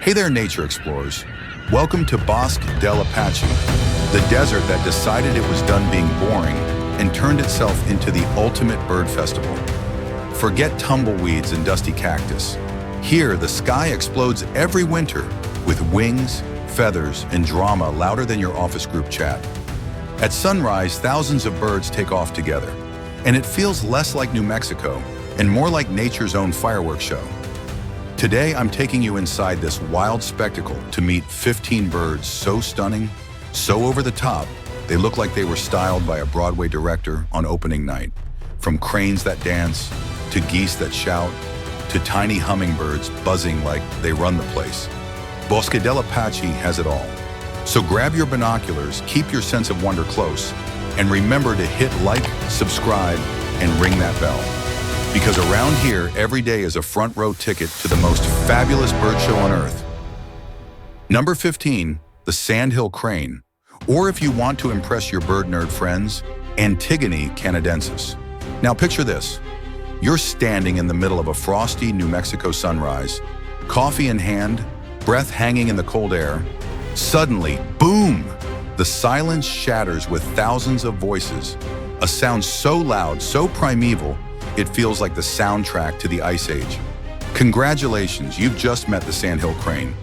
Hey there, nature explorers. Welcome to Bosque del Apache, the desert that decided it was done being boring and turned itself into the ultimate bird festival. Forget tumbleweeds and dusty cactus. Here, the sky explodes every winter with wings, feathers, and drama louder than your office group chat. At sunrise, thousands of birds take off together, and it feels less like New Mexico and more like nature's own fireworks show. Today, I'm taking you inside this wild spectacle to meet 15 birds so stunning, so over the top, they look like they were styled by a Broadway director on opening night. From cranes that dance, to geese that shout, to tiny hummingbirds buzzing like they run the place. Bosque del Apache has it all. So grab your binoculars, keep your sense of wonder close, and remember to hit like, subscribe, and ring that bell. Because around here, every day is a front row ticket to the most fabulous bird show on Earth. Number 15, the sandhill crane. Or if you want to impress your bird nerd friends, Antigone canadensis. Now picture this. You're standing in the middle of a frosty New Mexico sunrise, coffee in hand, breath hanging in the cold air. Suddenly, boom! The silence shatters with thousands of voices, a sound so loud, so primeval, it feels like the soundtrack to the Ice Age. Congratulations, you've just met the sandhill crane.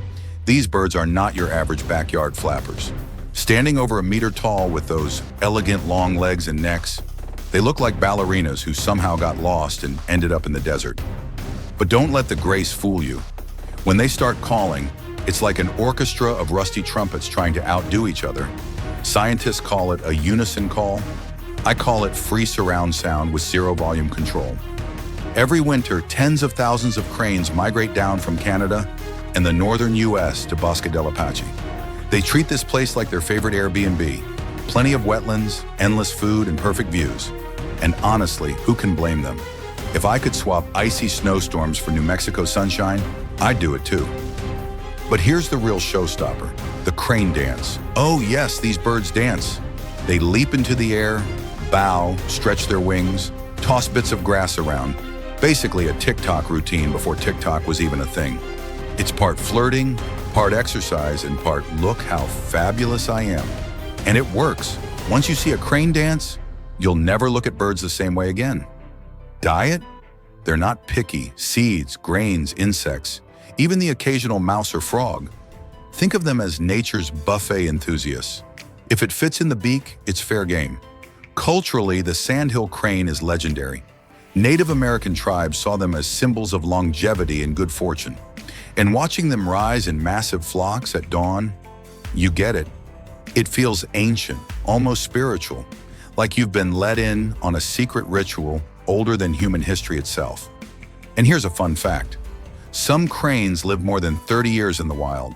These birds are not your average backyard flappers. Standing over a meter tall with those elegant long legs and necks, they look like ballerinas who somehow got lost and ended up in the desert. But don't let the grace fool you. When they start calling, it's like an orchestra of rusty trumpets trying to outdo each other. Scientists call it a unison call. I call it free surround sound with zero volume control. Every winter, tens of thousands of cranes migrate down from Canada and the northern US to Bosque del Apache. They treat this place like their favorite Airbnb. Plenty of wetlands, endless food, and perfect views. And honestly, who can blame them? If I could swap icy snowstorms for New Mexico sunshine, I'd do it too. But here's the real showstopper, the crane dance. Oh yes, these birds dance. They leap into the air, bow, stretch their wings, toss bits of grass around. Basically a TikTok routine before TikTok was even a thing. It's part flirting, part exercise, and part look how fabulous I am. And it works. Once you see a crane dance, you'll never look at birds the same way again. Diet? They're not picky. Seeds, grains, insects, even the occasional mouse or frog. Think of them as nature's buffet enthusiasts. If it fits in the beak, it's fair game. Culturally, the sandhill crane is legendary. Native American tribes saw them as symbols of longevity and good fortune. And watching them rise in massive flocks at dawn, you get it. It feels ancient, almost spiritual, like you've been let in on a secret ritual older than human history itself. And here's a fun fact. Some cranes live more than 30 years in the wild.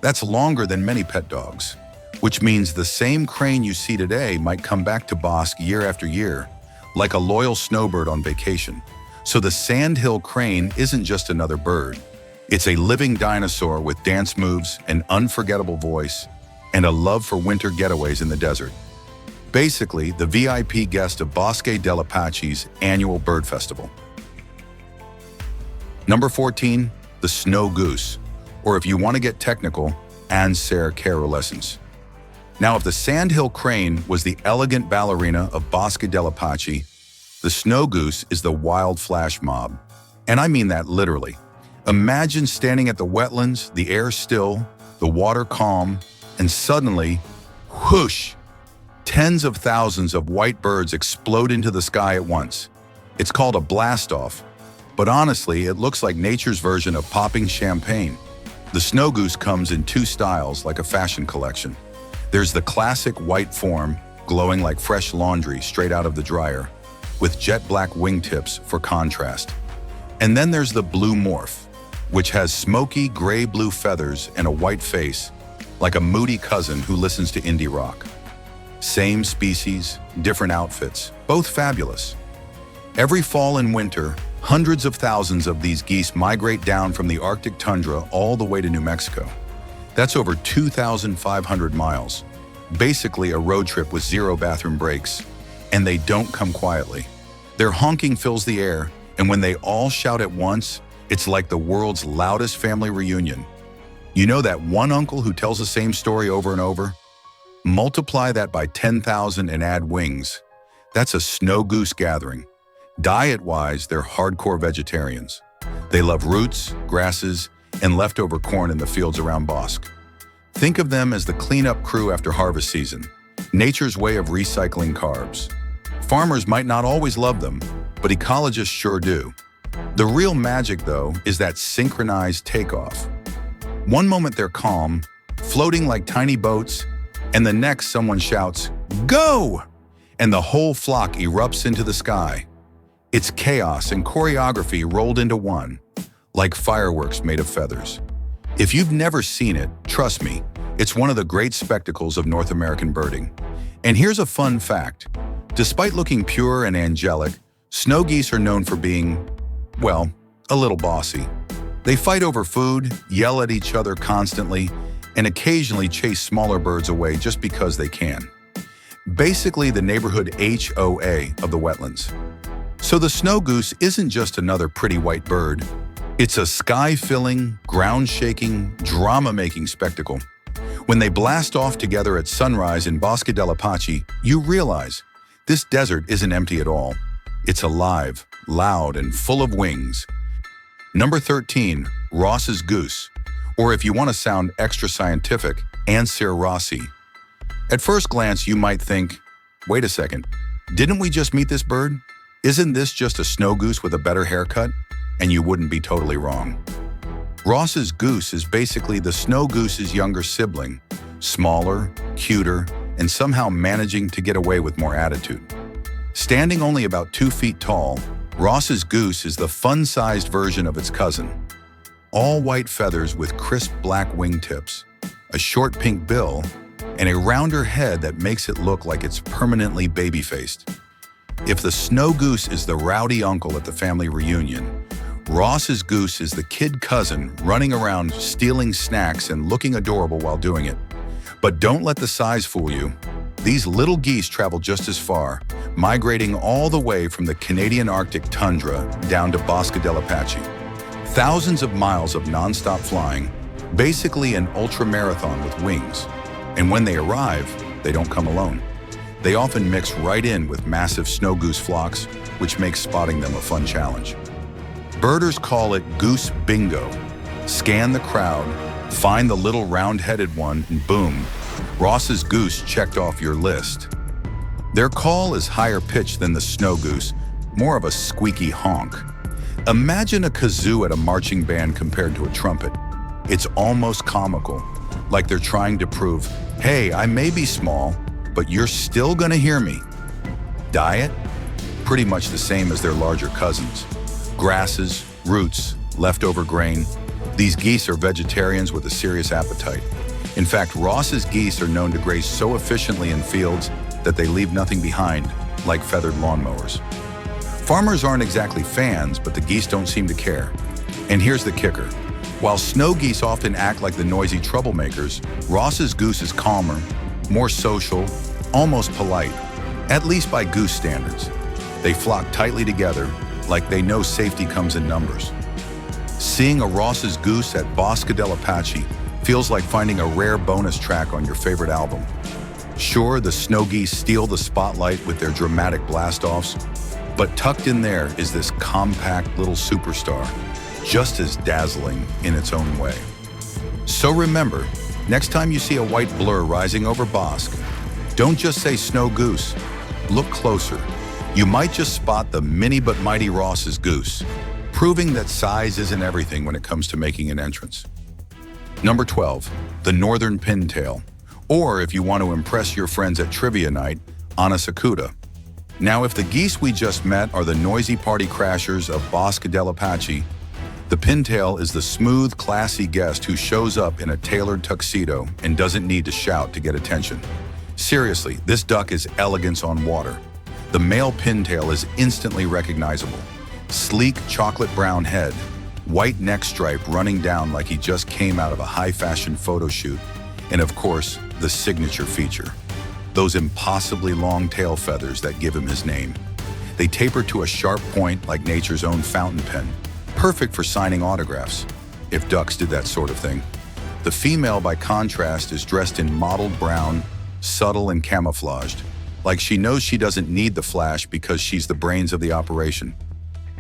That's longer than many pet dogs, which means the same crane you see today might come back to Bosque year after year, like a loyal snowbird on vacation. So the sandhill crane isn't just another bird. It's a living dinosaur with dance moves, an unforgettable voice, and a love for winter getaways in the desert. Basically, the VIP guest of Bosque del Apache's annual bird festival. Number 14, the snow goose, or if you want to get technical, Anser carolescens. Now, if the sandhill crane was the elegant ballerina of Bosque del Apache, the snow goose is the wild flash mob. And I mean that literally. Imagine standing at the wetlands, the air still, the water calm, and suddenly, whoosh, tens of thousands of white birds explode into the sky at once. It's called a blast-off, but honestly, it looks like nature's version of popping champagne. The snow goose comes in two styles, like a fashion collection. There's the classic white form, glowing like fresh laundry straight out of the dryer, with jet black wingtips for contrast. And then there's the blue morph, which has smoky gray-blue feathers and a white face, like a moody cousin who listens to indie rock. Same species, different outfits, both fabulous. Every fall and winter, hundreds of thousands of these geese migrate down from the Arctic tundra all the way to New Mexico. That's over 2,500 miles, basically a road trip with zero bathroom breaks, and they don't come quietly. Their honking fills the air, and when they all shout at once, it's like the world's loudest family reunion. You know that one uncle who tells the same story over and over? Multiply that by 10,000 and add wings. That's a snow goose gathering. Diet-wise, they're hardcore vegetarians. They love roots, grasses, and leftover corn in the fields around Bosque. Think of them as the cleanup crew after harvest season, nature's way of recycling carbs. Farmers might not always love them, but ecologists sure do. The real magic, though, is that synchronized takeoff. One moment they're calm, floating like tiny boats, and the next someone shouts, "Go!" and the whole flock erupts into the sky. It's chaos and choreography rolled into one, like fireworks made of feathers. If you've never seen it, trust me, it's one of the great spectacles of North American birding. And here's a fun fact. Despite looking pure and angelic, snow geese are known for being, well, a little bossy. They fight over food, yell at each other constantly, and occasionally chase smaller birds away just because they can. Basically the neighborhood HOA of the wetlands. So the snow goose isn't just another pretty white bird. It's a sky-filling, ground-shaking, drama-making spectacle. When they blast off together at sunrise in Bosque del Apache, you realize this desert isn't empty at all. It's alive, loud, and full of wings. Number 13, Ross's goose, or if you want to sound extra scientific, Anser rossi. At first glance, you might think, wait a second, didn't we just meet this bird? Isn't this just a snow goose with a better haircut? And you wouldn't be totally wrong. Ross's goose is basically the snow goose's younger sibling, smaller, cuter, and somehow managing to get away with more attitude. Standing only about 2 feet tall, Ross's goose is the fun-sized version of its cousin. All white feathers with crisp black wingtips, a short pink bill, and a rounder head that makes it look like it's permanently baby-faced. If the snow goose is the rowdy uncle at the family reunion, Ross's goose is the kid cousin running around stealing snacks and looking adorable while doing it. But don't let the size fool you. These little geese travel just as far, migrating all the way from the Canadian Arctic tundra down to Bosque del Apache. Thousands of miles of nonstop flying, basically an ultra-marathon with wings. And when they arrive, they don't come alone. They often mix right in with massive snow goose flocks, which makes spotting them a fun challenge. Birders call it goose bingo. Scan the crowd, find the little round-headed one, and boom, Ross's goose checked off your list. Their call is higher pitched than the snow goose, more of a squeaky honk. Imagine a kazoo at a marching band compared to a trumpet. It's almost comical, like they're trying to prove, hey, I may be small, but you're still gonna hear me. Diet? Pretty much the same as their larger cousins. Grasses, roots, leftover grain. These geese are vegetarians with a serious appetite. In fact, Ross's geese are known to graze so efficiently in fields that they leave nothing behind, like feathered lawnmowers. Farmers aren't exactly fans, but the geese don't seem to care. And here's the kicker. While snow geese often act like the noisy troublemakers, Ross's goose is calmer, more social, almost polite, at least by goose standards. They flock tightly together, like they know safety comes in numbers. Seeing a Ross's goose at Bosque del Apache feels like finding a rare bonus track on your favorite album. Sure, the snow geese steal the spotlight with their dramatic blast-offs, but tucked in there is this compact little superstar, just as dazzling in its own way. So remember, next time you see a white blur rising over Bosque, don't just say snow goose, look closer. You might just spot the mini but mighty Ross's goose, proving that size isn't everything when it comes to making an entrance. Number 12, the northern pintail, or if you want to impress your friends at trivia night, Anasakuda. Now, if the geese we just met are the noisy party crashers of Bosque del Apache, the pintail is the smooth, classy guest who shows up in a tailored tuxedo and doesn't need to shout to get attention. Seriously, this duck is elegance on water. The male pintail is instantly recognizable. Sleek chocolate brown head, white neck stripe running down like he just came out of a high-fashion photo shoot, and of course, the signature feature, those impossibly long tail feathers that give him his name. They taper to a sharp point like nature's own fountain pen, perfect for signing autographs, if ducks did that sort of thing. The female, by contrast, is dressed in mottled brown, subtle and camouflaged, like she knows she doesn't need the flash because she's the brains of the operation.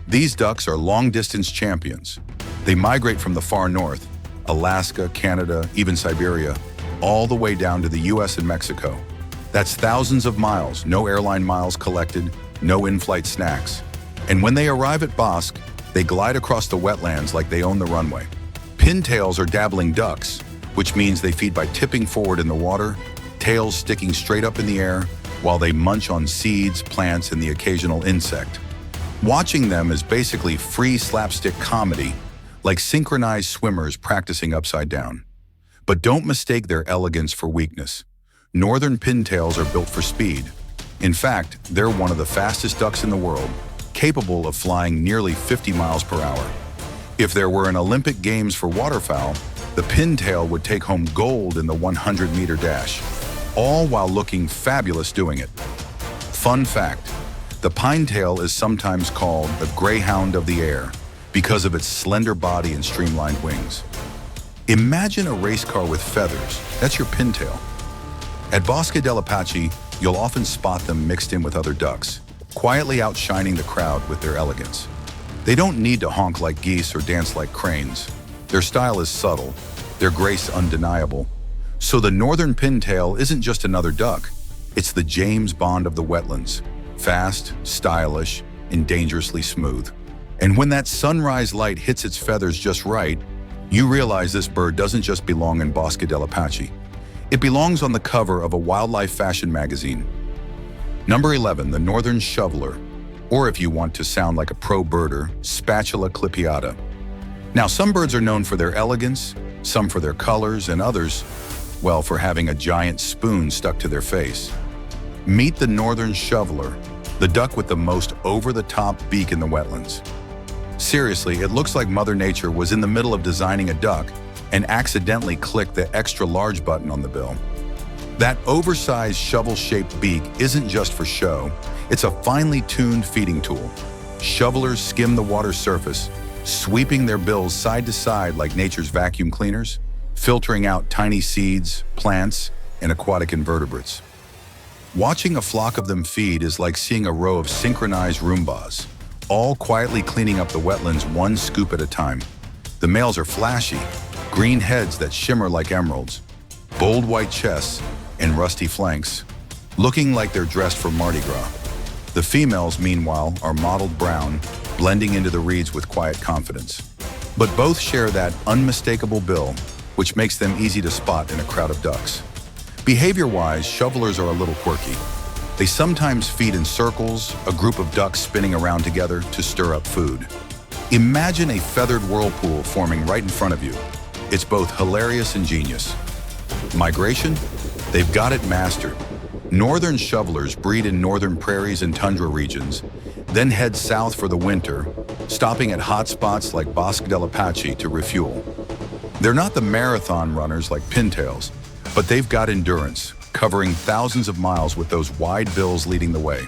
These ducks are long-distance champions. They migrate from the far north, Alaska, Canada, even Siberia, all the way down to the US and Mexico. That's thousands of miles, no airline miles collected, no in-flight snacks. And when they arrive at Bosque, they glide across the wetlands like they own the runway. Pintails are dabbling ducks, which means they feed by tipping forward in the water, tails sticking straight up in the air, while they munch on seeds, plants, and the occasional insect. Watching them is basically free slapstick comedy, like synchronized swimmers practicing upside down. But don't mistake their elegance for weakness. Northern pintails are built for speed. In fact, they're one of the fastest ducks in the world, capable of flying nearly 50 miles per hour. If there were an Olympic Games for waterfowl, the pintail would take home gold in the 100-meter dash, all while looking fabulous doing it. Fun fact, the pinetail is sometimes called the greyhound of the air because of its slender body and streamlined wings. Imagine a race car with feathers. That's your pintail. At Bosque del Apache, you'll often spot them mixed in with other ducks, quietly outshining the crowd with their elegance. They don't need to honk like geese or dance like cranes. Their style is subtle, their grace undeniable. So the northern pintail isn't just another duck, it's the James Bond of the wetlands. Fast, stylish, and dangerously smooth. And when that sunrise light hits its feathers just right, you realize this bird doesn't just belong in Bosque del Apache. It belongs on the cover of a wildlife fashion magazine. Number 11, the northern shoveler, or if you want to sound like a pro birder, spatula clipiata. Now, some birds are known for their elegance, some for their colors, and others, well, for having a giant spoon stuck to their face. Meet the northern shoveler, the duck with the most over-the-top beak in the wetlands. Seriously, it looks like Mother Nature was in the middle of designing a duck and accidentally clicked the extra large button on the bill. That oversized shovel-shaped beak isn't just for show, it's a finely tuned feeding tool. Shovelers skim the water's surface, sweeping their bills side to side like nature's vacuum cleaners, filtering out tiny seeds, plants, and aquatic invertebrates. Watching a flock of them feed is like seeing a row of synchronized Roombas, all quietly cleaning up the wetlands one scoop at a time. The males are flashy, green heads that shimmer like emeralds, bold white chests, and rusty flanks, looking like they're dressed for Mardi Gras. The females, meanwhile, are mottled brown, blending into the reeds with quiet confidence. But both share that unmistakable bill, which makes them easy to spot in a crowd of ducks. Behavior-wise, shovelers are a little quirky. They sometimes feed in circles, a group of ducks spinning around together to stir up food. Imagine a feathered whirlpool forming right in front of you. It's both hilarious and genius. Migration? They've got it mastered. Northern shovelers breed in northern prairies and tundra regions, then head south for the winter, stopping at hot spots like Bosque del Apache to refuel. They're not the marathon runners like pintails, but they've got endurance, covering thousands of miles with those wide bills leading the way.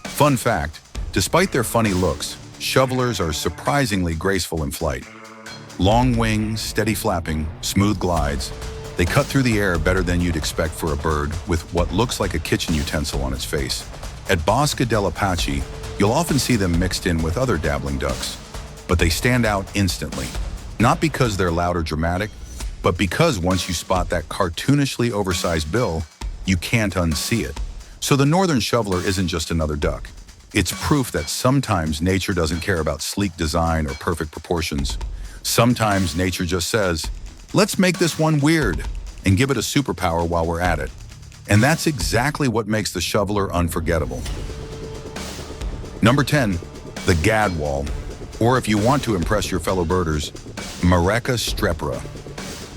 Fun fact, despite their funny looks, shovelers are surprisingly graceful in flight. Long wings, steady flapping, smooth glides. They cut through the air better than you'd expect for a bird with what looks like a kitchen utensil on its face. At Bosque del Apache, you'll often see them mixed in with other dabbling ducks, but they stand out instantly. Not because they're loud or dramatic, but because once you spot that cartoonishly oversized bill, you can't unsee it. So the northern shoveler isn't just another duck. It's proof that sometimes nature doesn't care about sleek design or perfect proportions. Sometimes nature just says, let's make this one weird and give it a superpower while we're at it. And that's exactly what makes the shoveler unforgettable. Number 10, the gadwall, or if you want to impress your fellow birders, Mareca strepera.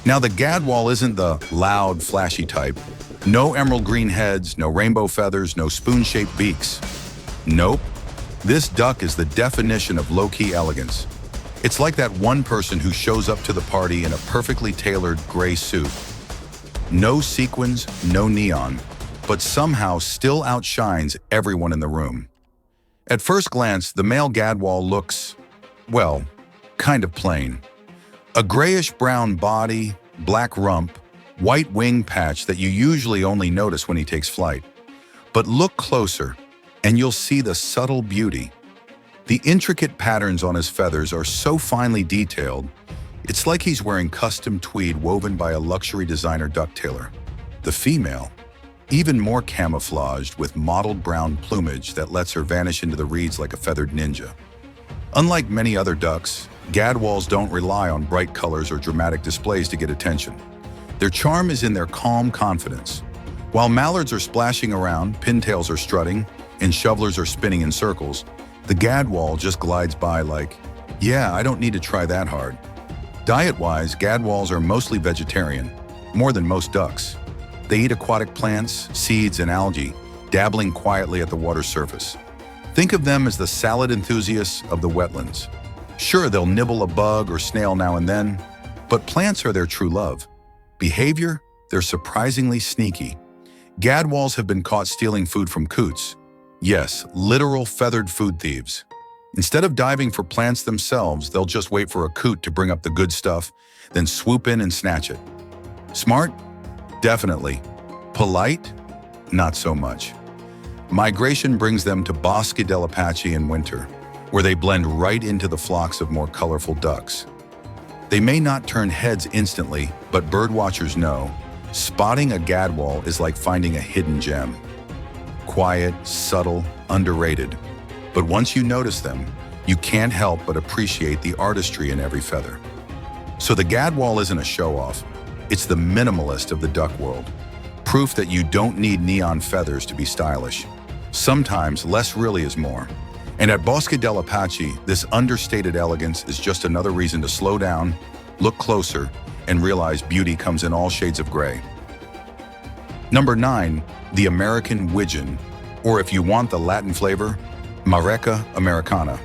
Now the gadwall isn't the loud, flashy type. No emerald green heads, no rainbow feathers, no spoon-shaped beaks. Nope. This duck is the definition of low-key elegance. It's like that one person who shows up to the party in a perfectly tailored gray suit. No sequins, no neon, but somehow still outshines everyone in the room. At first glance, the male gadwall looks, well, kind of plain. A grayish-brown body, black rump, white wing patch that you usually only notice when he takes flight. But look closer, and you'll see the subtle beauty. The intricate patterns on his feathers are so finely detailed, it's like he's wearing custom tweed woven by a luxury designer duck tailor. The female, even more camouflaged with mottled brown plumage that lets her vanish into the reeds like a feathered ninja. Unlike many other ducks, gadwalls don't rely on bright colors or dramatic displays to get attention. Their charm is in their calm confidence. While mallards are splashing around, pintails are strutting, and shovelers are spinning in circles, the gadwall just glides by like, yeah, I don't need to try that hard. Diet-wise, gadwalls are mostly vegetarian, more than most ducks. They eat aquatic plants, seeds, and algae, dabbling quietly at the water's surface. Think of them as the salad enthusiasts of the wetlands. Sure, they'll nibble a bug or snail now and then, but plants are their true love. Behavior, they're surprisingly sneaky. Gadwalls have been caught stealing food from coots. Yes, literal feathered food thieves. Instead of diving for plants themselves, they'll just wait for a coot to bring up the good stuff, then swoop in and snatch it. Smart? Definitely. Polite? Not so much. Migration brings them to Bosque del Apache in winter, where they blend right into the flocks of more colorful ducks. They may not turn heads instantly, but birdwatchers know, spotting a gadwall is like finding a hidden gem. Quiet, subtle, underrated. But once you notice them, you can't help but appreciate the artistry in every feather. So the gadwall isn't a show-off. It's the minimalist of the duck world. Proof that you don't need neon feathers to be stylish. Sometimes less really is more. And at Bosque del Apache, this understated elegance is just another reason to slow down, look closer, and realize beauty comes in all shades of gray. Number 9, the American widgeon, or if you want the Latin flavor, Mareca americana.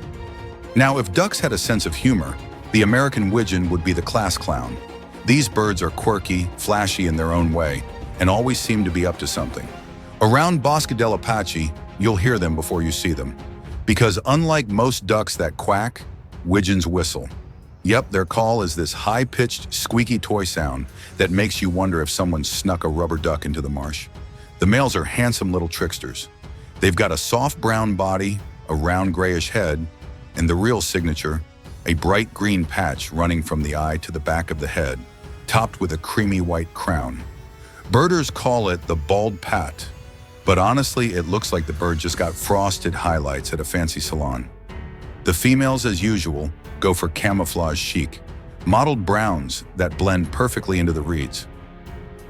Now, if ducks had a sense of humor, the American widgeon would be the class clown. These birds are quirky, flashy in their own way, and always seem to be up to something. Around Bosque del Apache, you'll hear them before you see them. Because unlike most ducks that quack, widgeons whistle. Yep, their call is this high-pitched, squeaky toy sound that makes you wonder if someone snuck a rubber duck into the marsh. The males are handsome little tricksters. They've got a soft brown body, a round grayish head, and the real signature, a bright green patch running from the eye to the back of the head, topped with a creamy white crown. Birders call it the bald pat, but honestly, it looks like the bird just got frosted highlights at a fancy salon. The females, as usual, go for camouflage chic, mottled browns that blend perfectly into the reeds.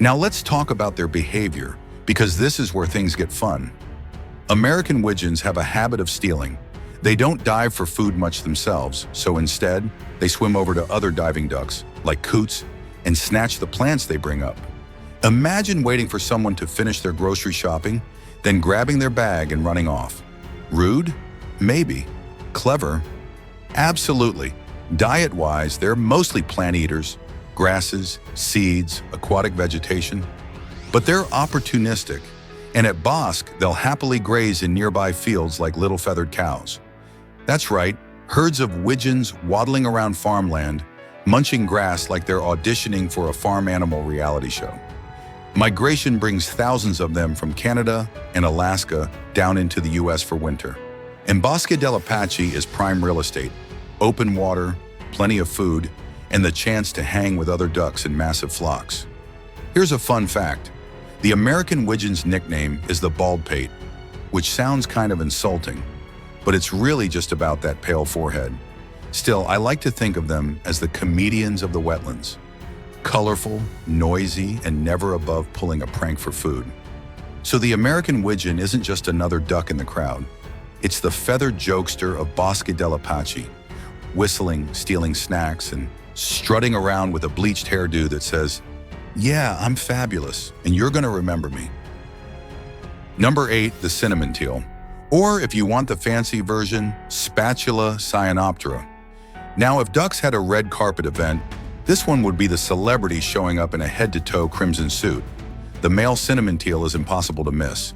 Now let's talk about their behavior, because this is where things get fun. American widgeons have a habit of stealing. They don't dive for food much themselves, so instead, they swim over to other diving ducks, like coots, and snatch the plants they bring up. Imagine waiting for someone to finish their grocery shopping, then grabbing their bag and running off. Rude? Maybe. Clever? Absolutely. Diet-wise, they're mostly plant eaters, grasses, seeds, aquatic vegetation. But they're opportunistic, and at Bosque, they'll happily graze in nearby fields like little feathered cows. That's right, herds of widgeons waddling around farmland, munching grass like they're auditioning for a farm animal reality show. Migration brings thousands of them from Canada and Alaska down into the US for winter. And Bosque del Apache is prime real estate, open water, plenty of food, and the chance to hang with other ducks in massive flocks. Here's a fun fact. The American widgeon's nickname is the bald pate, which sounds kind of insulting, but it's really just about that pale forehead. Still, I like to think of them as the comedians of the wetlands. Colorful, noisy, and never above pulling a prank for food. So the American widgeon isn't just another duck in the crowd. It's the feathered jokester of Bosque del Apache, whistling, stealing snacks, and strutting around with a bleached hairdo that says, "Yeah, I'm fabulous, and you're gonna remember me." Number 8, the cinnamon teal. Or if you want the fancy version, Spatula cyanoptera. Now, if ducks had a red carpet event, this one would be the celebrity showing up in a head-to-toe crimson suit. The male cinnamon teal is impossible to miss.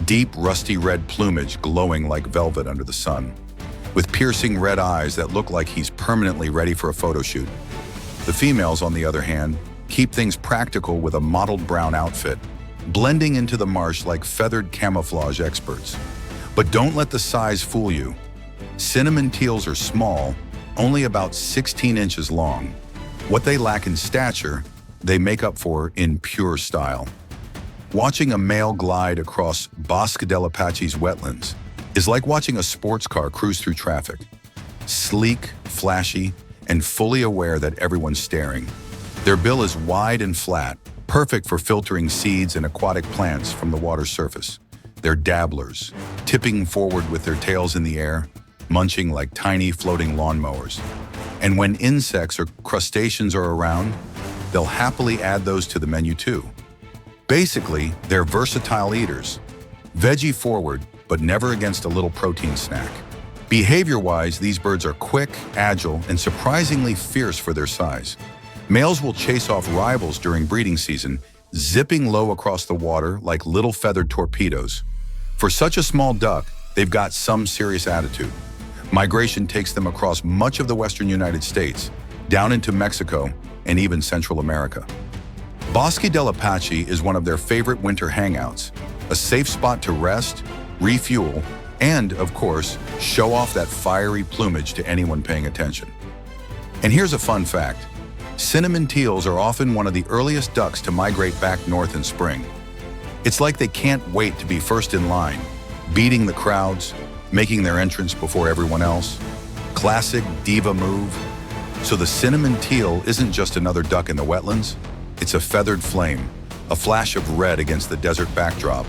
Deep, rusty red plumage glowing like velvet under the sun, with piercing red eyes that look like he's permanently ready for a photo shoot. The females, on the other hand, Keep things practical with a mottled brown outfit, blending into the marsh like feathered camouflage experts. But don't let the size fool you. Cinnamon teals are small, only about 16 inches long. What they lack in stature, they make up for in pure style. Watching a male glide across Bosque del Apache's wetlands is like watching a sports car cruise through traffic. Sleek, flashy, and fully aware that everyone's staring. Their bill is wide and flat, perfect for filtering seeds and aquatic plants from the water's surface. They're dabblers, tipping forward with their tails in the air, munching like tiny floating lawnmowers. And when insects or crustaceans are around, they'll happily add those to the menu too. Basically, they're versatile eaters. Veggie forward, but never against a little protein snack. Behavior-wise, these birds are quick, agile, and surprisingly fierce for their size. Males will chase off rivals during breeding season, zipping low across the water like little feathered torpedoes. For such a small duck, they've got some serious attitude. Migration takes them across much of the western United States, down into Mexico, and even Central America. Bosque del Apache is one of their favorite winter hangouts, a safe spot to rest, refuel, and, of course, show off that fiery plumage to anyone paying attention. And here's a fun fact. Cinnamon teals are often one of the earliest ducks to migrate back north in spring. It's like they can't wait to be first in line, beating the crowds, making their entrance before everyone else. Classic diva move. So the cinnamon teal isn't just another duck in the wetlands, it's a feathered flame, a flash of red against the desert backdrop.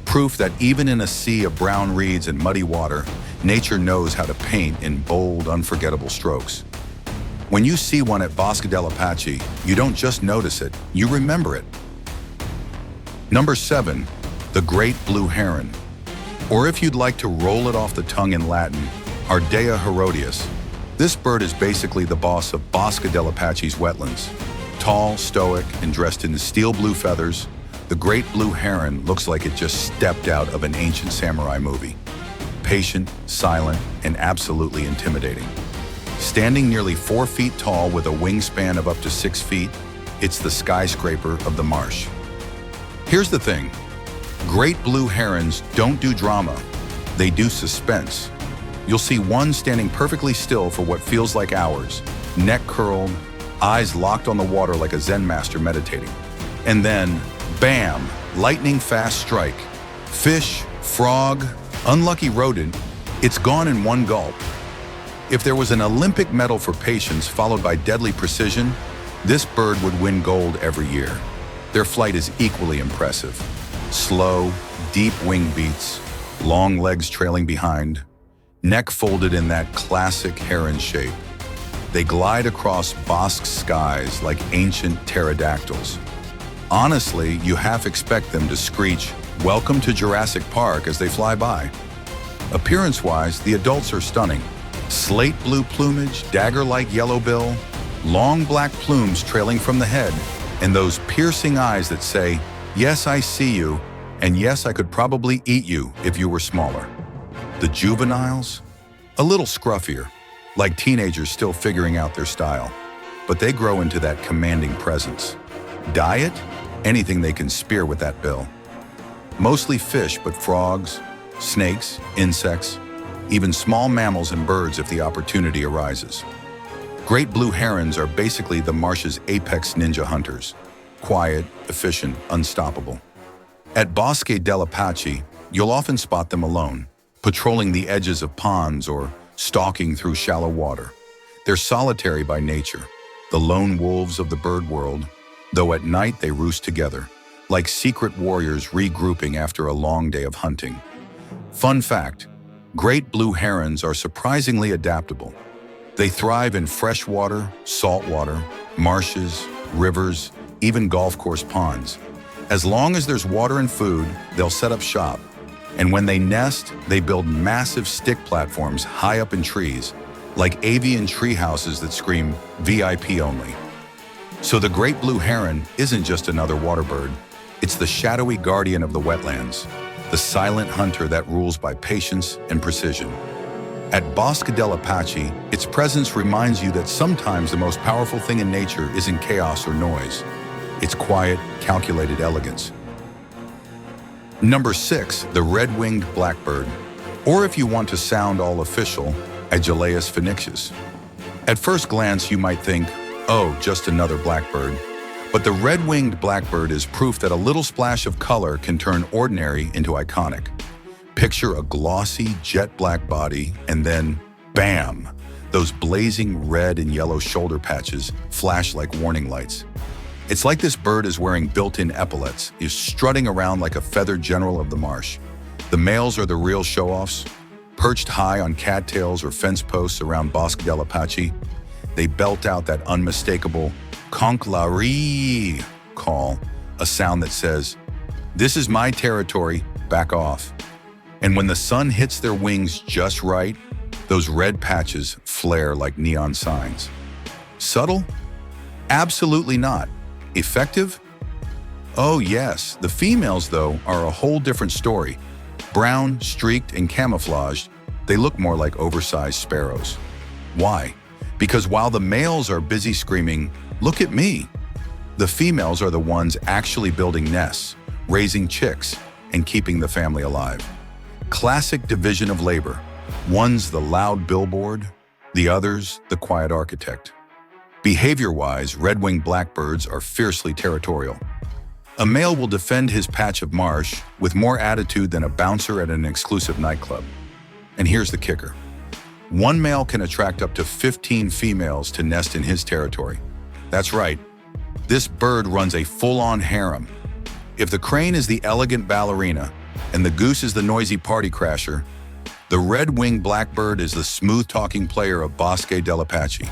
Proof that even in a sea of brown reeds and muddy water, nature knows how to paint in bold, unforgettable strokes. When you see one at Bosque del Apache, you don't just notice it, you remember it. Number 7, the great blue heron. Or if you'd like to roll it off the tongue in Latin, Ardea herodias. This bird is basically the boss of Bosque del Apache's wetlands. Tall, stoic, and dressed in steel blue feathers, the great blue heron looks like it just stepped out of an ancient samurai movie. Patient, silent, and absolutely intimidating. Standing nearly 4 feet tall with a wingspan of up to 6 feet, it's the skyscraper of the marsh. Here's the thing. Great blue herons don't do drama, they do suspense. You'll see one standing perfectly still for what feels like hours, neck curled, eyes locked on the water like a Zen master meditating. And then, bam, lightning fast strike. Fish, frog, unlucky rodent, it's gone in one gulp. If there was an Olympic medal for patience followed by deadly precision, this bird would win gold every year. Their flight is equally impressive. Slow, deep wing beats, long legs trailing behind, neck folded in that classic heron shape. They glide across Bosque skies like ancient pterodactyls. Honestly, you half expect them to screech, "Welcome to Jurassic Park," as they fly by. Appearance-wise, the adults are stunning. Slate blue plumage, dagger-like yellow bill, long black plumes trailing from the head, and those piercing eyes that say, "Yes, I see you, and yes, I could probably eat you if you were smaller." The juveniles? A little scruffier, like teenagers still figuring out their style, but they grow into that commanding presence. Diet? Anything they can spear with that bill. Mostly fish, but frogs, snakes, insects, even small mammals and birds if the opportunity arises. Great blue herons are basically the marsh's apex ninja hunters. Quiet, efficient, unstoppable. At Bosque del Apache, you'll often spot them alone, patrolling the edges of ponds or stalking through shallow water. They're solitary by nature, the lone wolves of the bird world, though at night they roost together, like secret warriors regrouping after a long day of hunting. Fun fact, great blue herons are surprisingly adaptable. They thrive in freshwater, saltwater, marshes, rivers, even golf course ponds. As long as there's water and food, they'll set up shop. And when they nest, they build massive stick platforms high up in trees, like avian tree houses that scream VIP only. So the great blue heron isn't just another water bird. It's the shadowy guardian of the wetlands, the silent hunter that rules by patience and precision. At Bosque del Apache, its presence reminds you that sometimes the most powerful thing in nature isn't chaos or noise. It's quiet, calculated elegance. Number 6, the red-winged blackbird, or if you want to sound all official, Agelaius phoenixus. At first glance, you might think, oh, just another blackbird. But the red-winged blackbird is proof that a little splash of color can turn ordinary into iconic. Picture a glossy, jet-black body, and then, bam! Those blazing red and yellow shoulder patches flash like warning lights. It's like this bird is wearing built-in epaulets, is strutting around like a feathered general of the marsh. The males are the real show-offs, perched high on cattails or fence posts around Bosque del Apache. They belt out that unmistakable conch la ree call, a sound that says, "This is my territory, back off." And when the sun hits their wings just right, those red patches flare like neon signs. Subtle? Absolutely not. Effective? Oh yes, the females, though, are a whole different story. Brown, streaked, and camouflaged, they look more like oversized sparrows. Why? Because while the males are busy screaming, "Look at me!" the females are the ones actually building nests, raising chicks, and keeping the family alive. Classic division of labor. One's the loud billboard, the other's the quiet architect. Behavior-wise, red-winged blackbirds are fiercely territorial. A male will defend his patch of marsh with more attitude than a bouncer at an exclusive nightclub. And here's the kicker. One male can attract up to 15 females to nest in his territory. That's right. This bird runs a full-on harem. If the crane is the elegant ballerina and the goose is the noisy party crasher, the red-winged blackbird is the smooth-talking player of Bosque del Apache.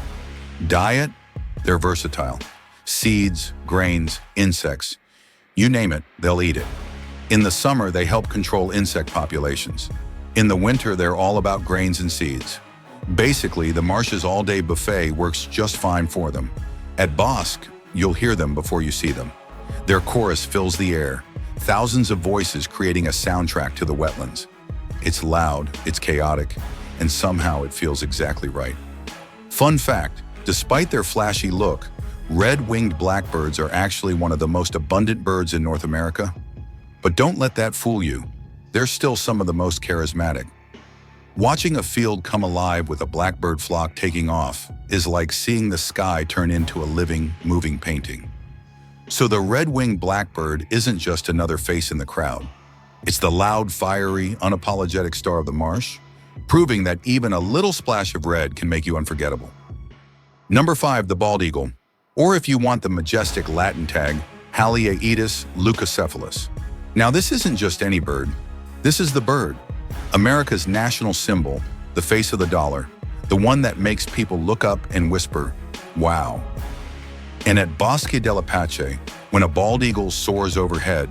Diet? They're versatile. Seeds, grains, insects. You name it, they'll eat it. In the summer, they help control insect populations. In the winter, they're all about grains and seeds. Basically, the marsh's all-day buffet works just fine for them. At Bosque, you'll hear them before you see them. Their chorus fills the air, thousands of voices creating a soundtrack to the wetlands. It's loud, it's chaotic, and somehow it feels exactly right. Fun fact, despite their flashy look, red-winged blackbirds are actually one of the most abundant birds in North America. But don't let that fool you. They're still some of the most charismatic. Watching a field come alive with a blackbird flock taking off is like seeing the sky turn into a living, moving painting. So the red-winged blackbird isn't just another face in the crowd. It's the loud, fiery, unapologetic star of the marsh, proving that even a little splash of red can make you unforgettable. Number 5, the bald eagle, or if you want the majestic Latin tag, Haliaeetus leucocephalus. Now this isn't just any bird. This is the bird, America's national symbol, the face of the dollar, the one that makes people look up and whisper, "Wow." And at Bosque del Apache, when a bald eagle soars overhead,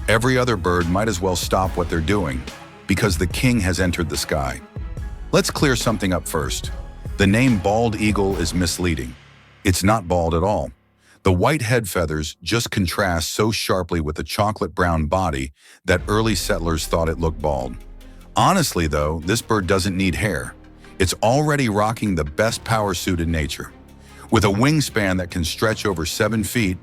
every other bird might as well stop what they're doing, because the king has entered the sky. Let's clear something up first. The name bald eagle is misleading. It's not bald at all. The white head feathers just contrast so sharply with the chocolate brown body that early settlers thought it looked bald. Honestly though, this bird doesn't need hair. It's already rocking the best power suit in nature. With a wingspan that can stretch over 7 feet,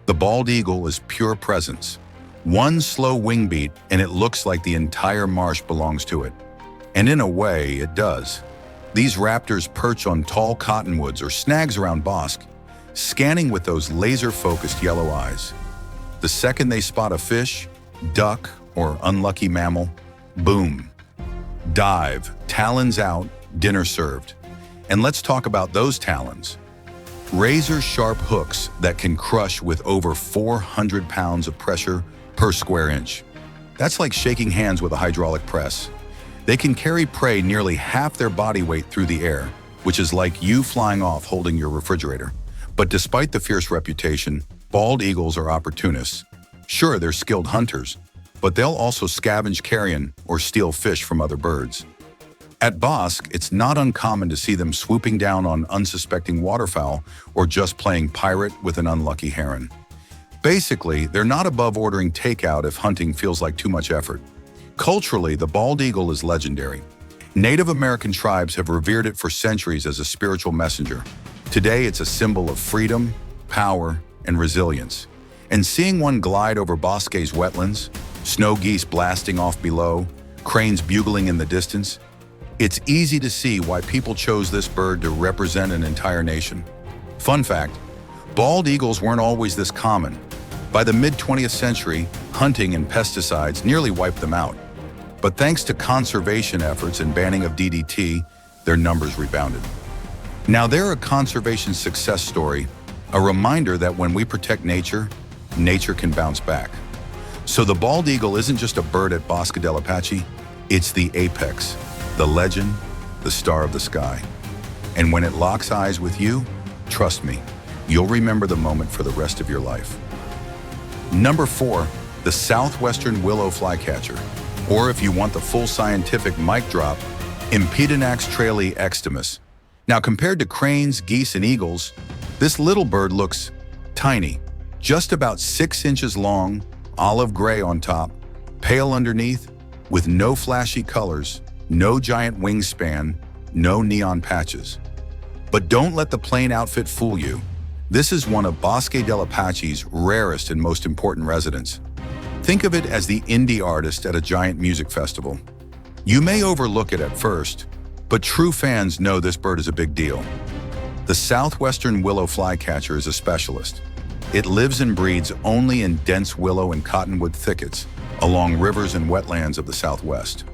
the bald eagle is pure presence. One slow wing beat and it looks like the entire marsh belongs to it. And in a way, it does. These raptors perch on tall cottonwoods or snags around Bosque, scanning with those laser-focused yellow eyes. The second they spot a fish, duck, or unlucky mammal, boom. Dive, talons out, dinner served. And let's talk about those talons. Razor-sharp hooks that can crush with over 400 pounds of pressure per square inch. That's like shaking hands with a hydraulic press. They can carry prey nearly half their body weight through the air, which is like you flying off holding your refrigerator. But despite the fierce reputation, bald eagles are opportunists. Sure, they're skilled hunters, but they'll also scavenge carrion or steal fish from other birds. At Bosque, it's not uncommon to see them swooping down on unsuspecting waterfowl or just playing pirate with an unlucky heron. Basically, they're not above ordering takeout if hunting feels like too much effort. Culturally, the bald eagle is legendary. Native American tribes have revered it for centuries as a spiritual messenger. Today, it's a symbol of freedom, power, and resilience. And seeing one glide over Bosque's wetlands, snow geese blasting off below, cranes bugling in the distance, it's easy to see why people chose this bird to represent an entire nation. Fun fact, bald eagles weren't always this common. By the mid-20th century, hunting and pesticides nearly wiped them out. But thanks to conservation efforts and banning of DDT, their numbers rebounded. Now they're a conservation success story, a reminder that when we protect nature, nature can bounce back. So the bald eagle isn't just a bird at Bosque del Apache, it's the apex, the legend, the star of the sky. And when it locks eyes with you, trust me, you'll remember the moment for the rest of your life. Number 4, the southwestern willow flycatcher, or if you want the full scientific mic drop, Impedinax traili extimus. Now compared to cranes, geese, and eagles, this little bird looks tiny, just about 6 inches long, olive gray on top, pale underneath, with no flashy colors, no giant wingspan, no neon patches. But don't let the plain outfit fool you. This is one of Bosque del Apache's rarest and most important residents. Think of it as the indie artist at a giant music festival. You may overlook it at first, but true fans know this bird is a big deal. The southwestern willow flycatcher is a specialist. It lives and breeds only in dense willow and cottonwood thickets along rivers and wetlands of the Southwest.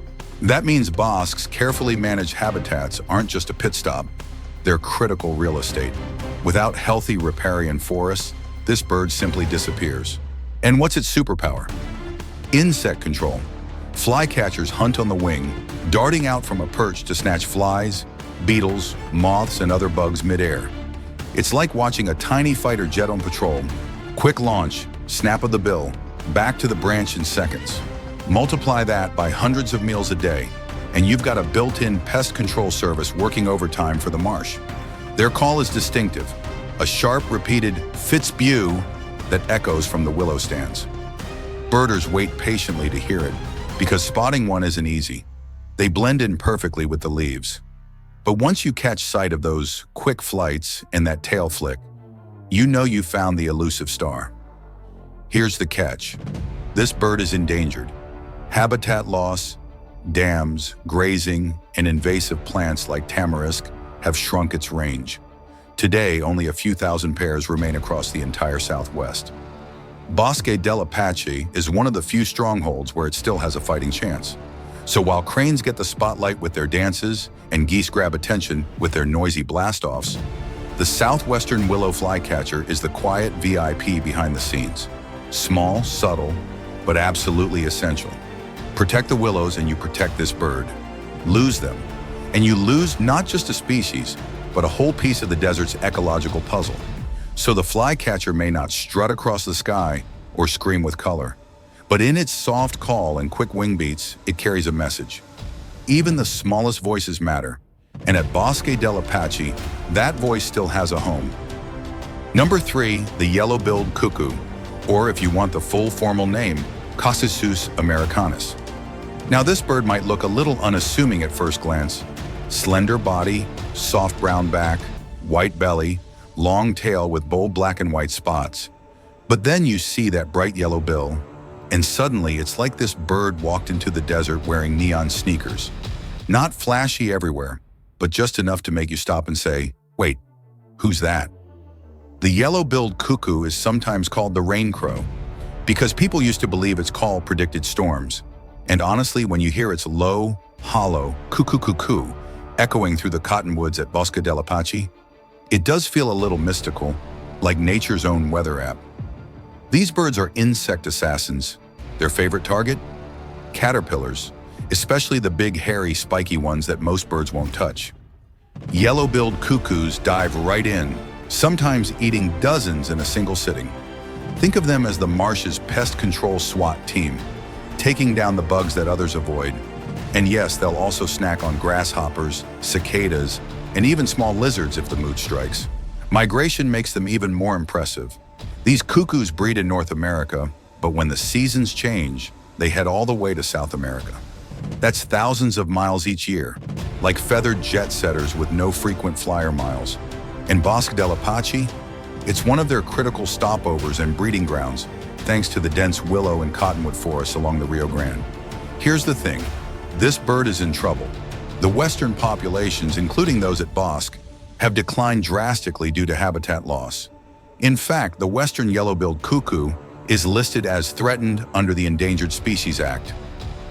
That means Bosque's carefully managed habitats aren't just a pit stop, they're critical real estate. Without healthy riparian forests, this bird simply disappears. And what's its superpower? Insect control. Flycatchers hunt on the wing, darting out from a perch to snatch flies, beetles, moths, and other bugs midair. It's like watching a tiny fighter jet on patrol. Quick launch, snap of the bill, back to the branch in seconds. Multiply that by hundreds of meals a day, and you've got a built-in pest control service working overtime for the marsh. Their call is distinctive, a sharp, repeated Fitzbew that echoes from the willow stands. Birders wait patiently to hear it, because spotting one isn't easy. They blend in perfectly with the leaves. But once you catch sight of those quick flights and that tail flick, you know you found the elusive star. Here's the catch. This bird is endangered. Habitat loss, dams, grazing, and invasive plants like tamarisk have shrunk its range. Today, only a few thousand pairs remain across the entire Southwest. Bosque del Apache is one of the few strongholds where it still has a fighting chance. So while cranes get the spotlight with their dances and geese grab attention with their noisy blast-offs, the southwestern willow flycatcher is the quiet VIP behind the scenes. Small, subtle, but absolutely essential. Protect the willows and you protect this bird. Lose them, and you lose not just a species, but a whole piece of the desert's ecological puzzle. So the flycatcher may not strut across the sky or scream with color, but in its soft call and quick wing beats, it carries a message. Even the smallest voices matter, and at Bosque del Apache, that voice still has a home. Number 3, the yellow-billed cuckoo, or if you want the full formal name, Coccysus americanus. Now this bird might look a little unassuming at first glance. Slender body, soft brown back, white belly, long tail with bold black and white spots. But then you see that bright yellow bill, and suddenly it's like this bird walked into the desert wearing neon sneakers. Not flashy everywhere, but just enough to make you stop and say, wait, who's that? The yellow-billed cuckoo is sometimes called the rain crow, because people used to believe its call predicted storms. And honestly, when you hear its low, hollow cuckoo echoing through the cottonwoods at Bosque del Apache, it does feel a little mystical, like nature's own weather app. These birds are insect assassins. Their favorite target? Caterpillars, especially the big, hairy, spiky ones that most birds won't touch. Yellow-billed cuckoos dive right in, sometimes eating dozens in a single sitting. Think of them as the marsh's pest control SWAT team, taking down the bugs that others avoid. And yes, they'll also snack on grasshoppers, cicadas, and even small lizards if the mood strikes. Migration makes them even more impressive. These cuckoos breed in North America, but when the seasons change, they head all the way to South America. That's thousands of miles each year, like feathered jet setters with no frequent flyer miles. In Bosque del Apache, it's one of their critical stopovers and breeding grounds, thanks to the dense willow and cottonwood forests along the Rio Grande. Here's the thing, this bird is in trouble. The western populations, including those at Bosque, have declined drastically due to habitat loss. In fact, the western yellow-billed cuckoo is listed as threatened under the Endangered Species Act.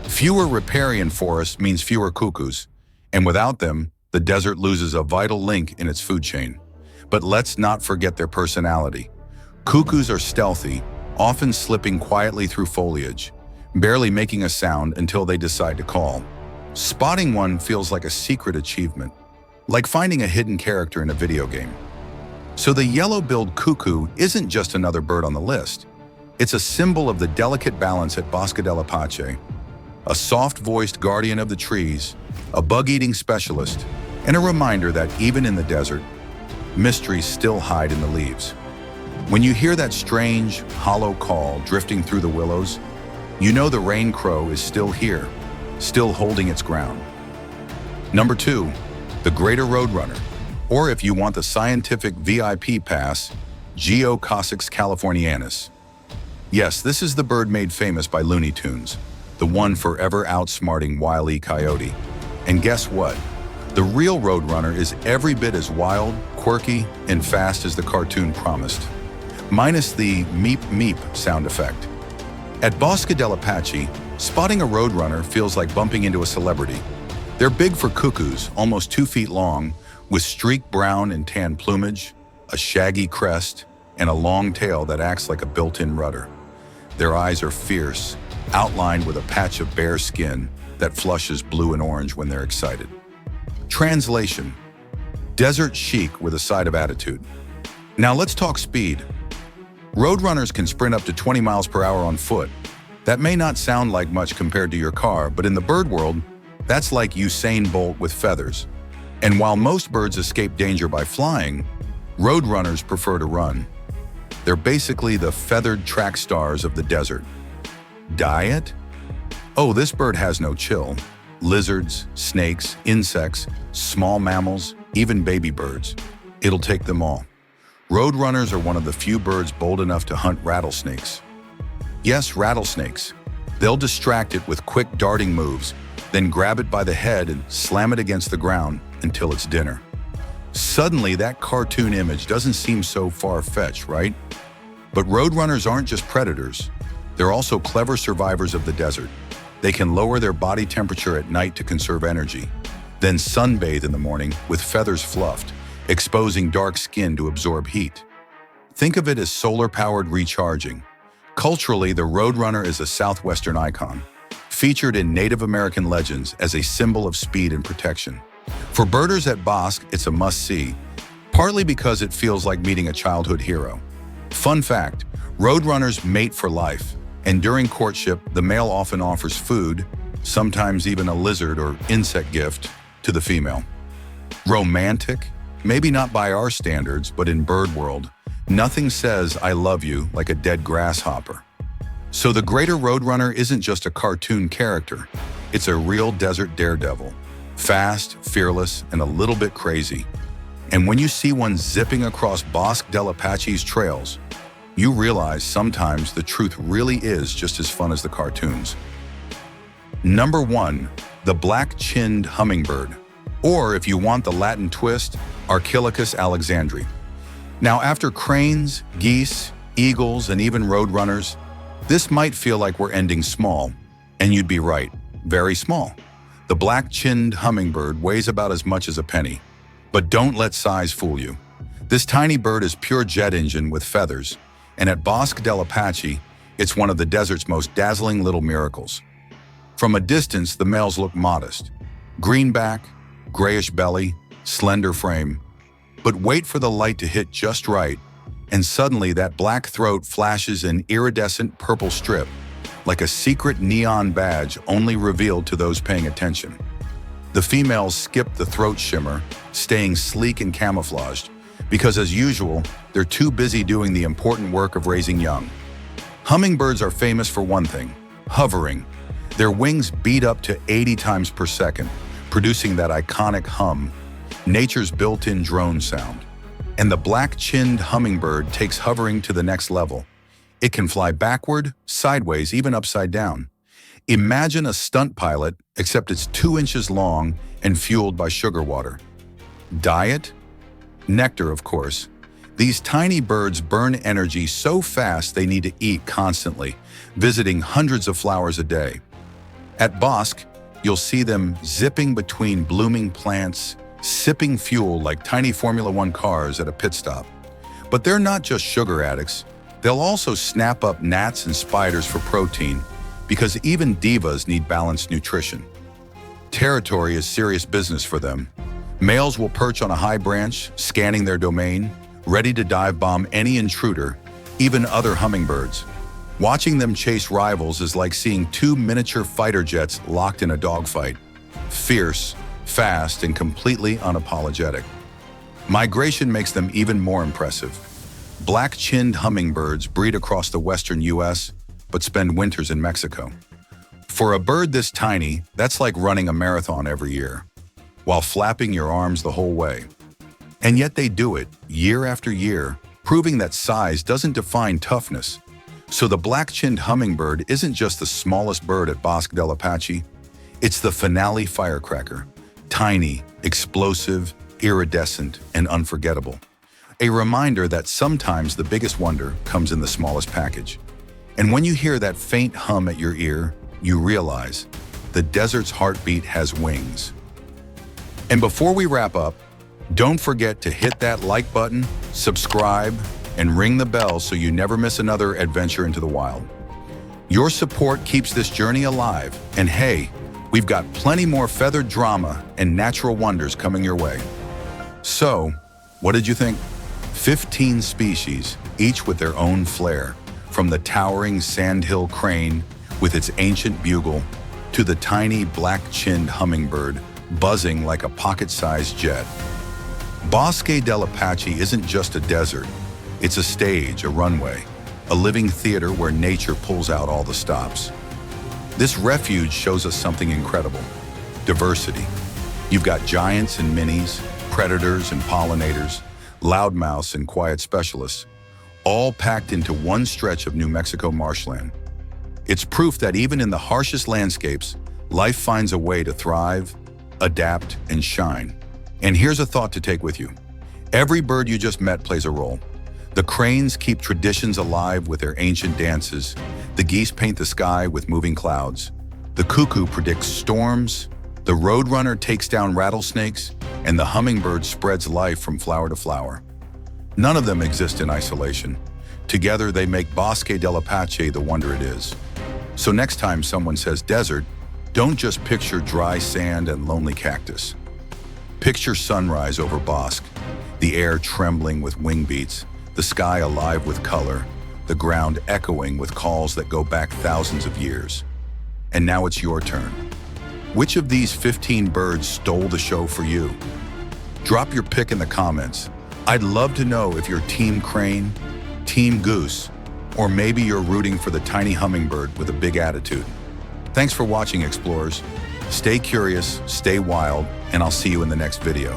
Fewer riparian forests means fewer cuckoos, and without them, the desert loses a vital link in its food chain. But let's not forget their personality. Cuckoos are stealthy, often slipping quietly through foliage, barely making a sound until they decide to call. Spotting one feels like a secret achievement, like finding a hidden character in a video game. So the yellow-billed cuckoo isn't just another bird on the list. It's a symbol of the delicate balance at Bosque del Apache, a soft-voiced guardian of the trees, a bug-eating specialist, and a reminder that even in the desert, mysteries still hide in the leaves. When you hear that strange, hollow call drifting through the willows, you know the rain crow is still here, still holding its ground. Number 2, the greater roadrunner, or if you want the scientific VIP pass, Geococcix californianus. Yes, this is the bird made famous by Looney Tunes, the one forever outsmarting Wile E. Coyote. And guess what? The real roadrunner is every bit as wild, quirky, and fast as the cartoon promised, minus the meep meep sound effect. At Bosque del Apache, spotting a roadrunner feels like bumping into a celebrity. They're big for cuckoos, almost 2 feet long, with streaked brown and tan plumage, a shaggy crest, and a long tail that acts like a built-in rudder. Their eyes are fierce, outlined with a patch of bare skin that flushes blue and orange when they're excited. Translation: desert chic with a side of attitude. Now let's talk speed. Roadrunners can sprint up to 20 miles per hour on foot. That may not sound like much compared to your car, but in the bird world, that's like Usain Bolt with feathers. And while most birds escape danger by flying, roadrunners prefer to run. They're basically the feathered track stars of the desert. Diet? Oh, this bird has no chill. Lizards, snakes, insects, small mammals, even baby birds. It'll take them all. Roadrunners are one of the few birds bold enough to hunt rattlesnakes. Yes, rattlesnakes. They'll distract it with quick darting moves, then grab it by the head and slam it against the ground until it's dinner. Suddenly, that cartoon image doesn't seem so far-fetched, right? But roadrunners aren't just predators. They're also clever survivors of the desert. They can lower their body temperature at night to conserve energy, then sunbathe in the morning with feathers fluffed, exposing dark skin to absorb heat. Think of it as solar-powered recharging. Culturally, the roadrunner is a southwestern icon, featured in Native American legends as a symbol of speed and protection. For birders at Bosque, it's a must-see, partly because it feels like meeting a childhood hero. Fun fact, roadrunners mate for life, and during courtship, the male often offers food, sometimes even a lizard or insect gift, to the female. Romantic? Maybe not by our standards, but in bird world, nothing says I love you like a dead grasshopper. So the greater roadrunner isn't just a cartoon character, it's a real desert daredevil. Fast, fearless, and a little bit crazy. And when you see one zipping across Bosque del Apache's trails, you realize sometimes the truth really is just as fun as the cartoons. Number 1, the black-chinned hummingbird, or if you want the Latin twist, Archilochus alexandri. Now, after cranes, geese, eagles, and even roadrunners, this might feel like we're ending small, and you'd be right, very small. The black-chinned hummingbird weighs about as much as a penny. But don't let size fool you. This tiny bird is pure jet engine with feathers, and at Bosque del Apache, it's one of the desert's most dazzling little miracles. From a distance, the males look modest. Green back, grayish belly, slender frame. But wait for the light to hit just right, and suddenly that black throat flashes an iridescent purple strip, like a secret neon badge only revealed to those paying attention. The females skip the throat shimmer, staying sleek and camouflaged, because as usual, they're too busy doing the important work of raising young. Hummingbirds are famous for one thing, hovering. Their wings beat up to 80 times per second, producing that iconic hum, nature's built-in drone sound. And the black-chinned hummingbird takes hovering to the next level. It can fly backward, sideways, even upside down. Imagine a stunt pilot, except it's 2 inches long and fueled by sugar water. Diet? Nectar, of course. These tiny birds burn energy so fast they need to eat constantly, visiting hundreds of flowers a day. At Bosque, you'll see them zipping between blooming plants, sipping fuel like tiny Formula One cars at a pit stop. But they're not just sugar addicts. They'll also snap up gnats and spiders for protein, because even divas need balanced nutrition. Territory is serious business for them. Males will perch on a high branch, scanning their domain, ready to dive bomb any intruder, even other hummingbirds. Watching them chase rivals is like seeing 2 miniature fighter jets locked in a dogfight. Fierce, fast, and completely unapologetic. Migration makes them even more impressive. Black-chinned hummingbirds breed across the western U.S., but spend winters in Mexico. For a bird this tiny, that's like running a marathon every year, while flapping your arms the whole way. And yet they do it, year after year, proving that size doesn't define toughness. So the black-chinned hummingbird isn't just the smallest bird at Bosque del Apache, it's the finale firecracker. Tiny, explosive, iridescent, and unforgettable. A reminder that sometimes the biggest wonder comes in the smallest package. And when you hear that faint hum at your ear, you realize the desert's heartbeat has wings. And before we wrap up, don't forget to hit that like button, subscribe, and ring the bell so you never miss another adventure into the wild. Your support keeps this journey alive, and hey, we've got plenty more feathered drama and natural wonders coming your way. So, what did you think? 15 species, each with their own flair, from the towering sandhill crane with its ancient bugle to the tiny black-chinned hummingbird buzzing like a pocket-sized jet. Bosque del Apache isn't just a desert. It's a stage, a runway, a living theater where nature pulls out all the stops. This refuge shows us something incredible: diversity. You've got giants and minis, predators and pollinators, loudmouths and quiet specialists, all packed into one stretch of New Mexico marshland. It's proof that even in the harshest landscapes, life finds a way to thrive, adapt, and shine. And here's a thought to take with you. Every bird you just met plays a role. The cranes keep traditions alive with their ancient dances. The geese paint the sky with moving clouds. The cuckoo predicts storms. The roadrunner takes down rattlesnakes. And the hummingbird spreads life from flower to flower. None of them exist in isolation. Together, they make Bosque del Apache the wonder it is. So next time someone says desert, don't just picture dry sand and lonely cactus. Picture sunrise over Bosque, the air trembling with wing beats, the sky alive with color, the ground echoing with calls that go back thousands of years. And now it's your turn. Which of these 15 birds stole the show for you? Drop your pick in the comments. I'd love to know if you're Team Crane, Team Goose, or maybe you're rooting for the tiny hummingbird with a big attitude. Thanks for watching, explorers. Stay curious, stay wild, and I'll see you in the next video.